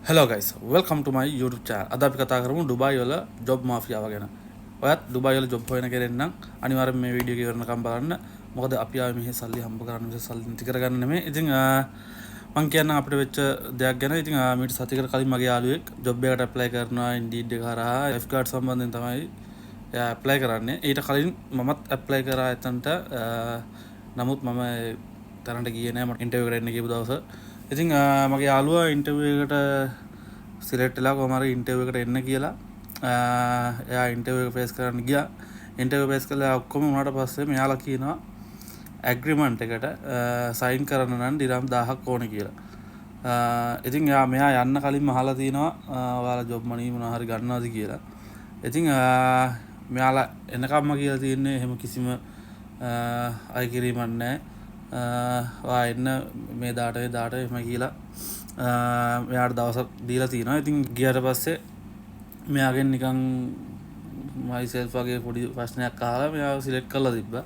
Hello guys, welcome to my YouTube channel. අද අපි කතා කරමු ඩුබායි වල ජොබ් මාෆියාව ගැන. ඔයත් ඩුබායි වල ජොබ් හොයන කෙනෙක් නම් අනිවාර්යෙන් මේ වීඩියෝ එක ඉවරනකම් බලන්න. මොකද අපි ආවේ මෙහි සල්ලි හම්බ කරන්න මිස සල්ලි නැති කරගන්න නෙමෙයි. ඉතින් මම කියන්නම් අපිට වෙච්ච දෙයක් ගැන. ඉතින් මීට සතියකට කලින් මගේ යාළුවෙක් ජොබ් එකට ඇප්ලයි කරනවා Indeed එක හරහා ලයිෆ් ගාඩ් සම්බන්ධයෙන් තමයි එයා ඇප්ලයි කරන්නේ. ඊට කලින් මමත් ඇප්ලයි කරා එතනට. නමුත් මම තරන්ට ගියේ නෑ මට ඉන්ටර්විව් එකට එන්න කියපු දවස. ඉතින් මගේ යාළුවා ඉන්ටර්විව් එකට සිලෙක්ට් වෙලා කොහම හරි ඉන්ටර්විව් එකට එන්න කියලා එයා ඉන්ටර්විව් එක ෆේස් කරන්න ගියා. ඉන්ටර්විව් ෆේස් කළා ඔක්කොම වුණාට පස්සේ මෙයාලා කියනවා ඇග්‍රීමන්ට් එකට සයින් කරන්න නම් දිරම් 1000ක් ඕනේ කියලා. ඉතින් මෙයා යන්න කලින්ම අහලා තිනවා ඔයාලා ජොබ් මනි මොනවා හරි ගන්නවද කියලා. ඉතින් මෙයාලා එනකම්ම කියලා තියන්නේ එහෙම කිසිම අය කිරීමක් නැහැ. ඔයා එන්න මේ දාට එහෙම කියලා මෙයාට දවසක් දීලා තියෙනවා. ඉතින් ගියාට පස්සේ මෙයාගෙන් නිකන් මයිසෙල්ෆ් වගේ පොඩි ප්‍රශ්නයක් අහලා මෙයාව සිලෙක්ට් කරලා තිබ්බා.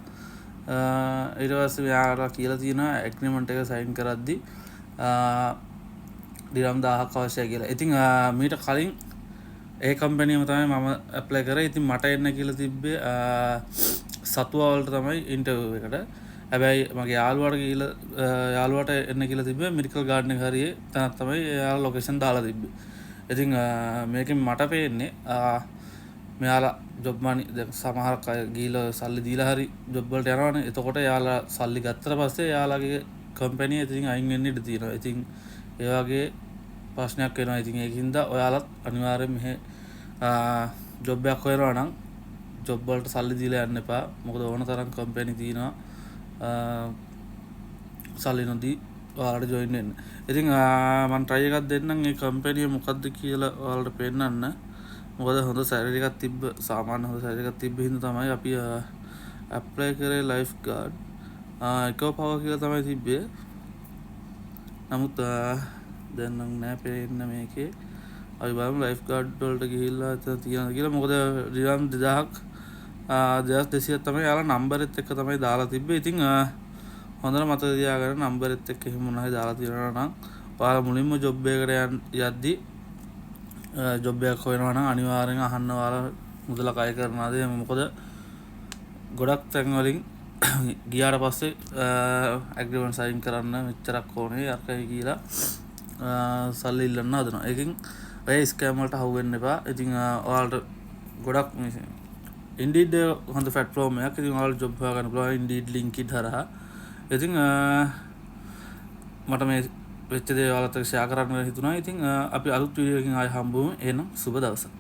ඊට පස්සේ මෙයාලා කියලා තියෙනවා ඇග්‍රීමන්ට් එක සයින් කරද්දි දිරම් 1000ක් අවශ්‍යයි කියලා. ඉතින් මීට කලින් ඒ කම්පැනියම තමයි මම ඇප්ලයි කරේ. ඉතින් මට එන්න කියලා තිබ්බේ සතුවා වලට තමයි ඉන්ටර්විව් එකට. හැබැයි මගේ යාළුවට එන්න කියලා තිබ්බේ මෙඩිකල් ගාඩන් එක හරියේ තැනක් තමයි එයාලා ලොකේෂන් දාලා තිබ්බේ. ඉතින් මේකෙන් මට පේන්නේ මෙයාලා ජොබ් මනි දැන් සමහර අය ගිහලා සල්ලි දීලා හරි ජොබ් වලට යනවනේ. එතකොට එයාලා සල්ලි ගත්තට පස්සේ එයාලගේ කම්පැනි ඉතින් අයින් වෙන්න ඉඩ තියෙනවා. ඉතින් ඒ වගේ ප්‍රශ්නයක් වෙනවා. ඉතින් ඒකින්ද ඔයාලත් අනිවාර්යෙන් මෙහෙ ජොබ් එකක් හොයනවා නම් ජොබ් වලට සල්ලි දීලා යන්න එපා. මොකද ඕන තරම් කම්පැනි තියෙනවා සල්ලි නොදී ඔයාලට ජොයින් වෙන්න. ඉතින් මම try එකක් දෙන්නම් මේ කම්පැනි මොකද්ද කියලා ඔයාලට පෙන්නන්න. මොකද හොඳ සැලරි එකක් තිබ්බ සාමාන්‍ය හොඳ සැලරි එකක් තිබ්බ හින්දා තමයි අපි ඇප්ලයි කරේ ලයිෆ් ගාඩ්. එකෝ පවර් කියලා තමයි තිබ්බේ. නමුත් දැන් නම් නෑ පේන්න මේකේ. අපි බලමු ලයිෆ් ගාඩ් වලට ගිහිල්ලා එතන තියනද කියලා. මොකද රියම් 2000ක් 2200 තමයි යාලා නම්බරෙත් එක්ක තමයි දාලා තිබ්බේ. ඉතින් හොඳට මතක තියාගන්න නම්බරෙත් එක්ක එහෙම මොනවයි දාලා තියෙනවා නම් ඔයාලා මුලින්ම ජොබ් එකකට යද්දි ජොබ් එකක් හොයනවා නම් අනිවාර්යෙන් අහන්න ඔයාලා මුදල කය කරනවාද එහෙම. මොකද ගොඩක් තැන් වලින් ගියාට පස්සේ ඇග්‍රීමන්ට් සයින් කරන්න මෙච්චරක් ඕනේ අරකයි කියලා සල්ලි ඉල්ලන්න හදනවා. ඒකෙන් ඔය ස්කෑම් වලට අහු වෙන්න එපා. ඉතින් ඔයාලට ගොඩක් Indeed හොඳ platform එකක්. ඉතින් ඔයාලට ජොබ් හොයාගන්න පුළුවන් Indeed LinkedIn හරහා. ඉතින් මට මේ වෙච්ච දේ ඔයාලත් එක්ක ෂෙයා කරන්න හිතුණා. ඉතින් අපි අලුත් වීඩියෝ එකකින් ආයෙ හම්බෙමු. එහෙනම් සුබ දවසක්.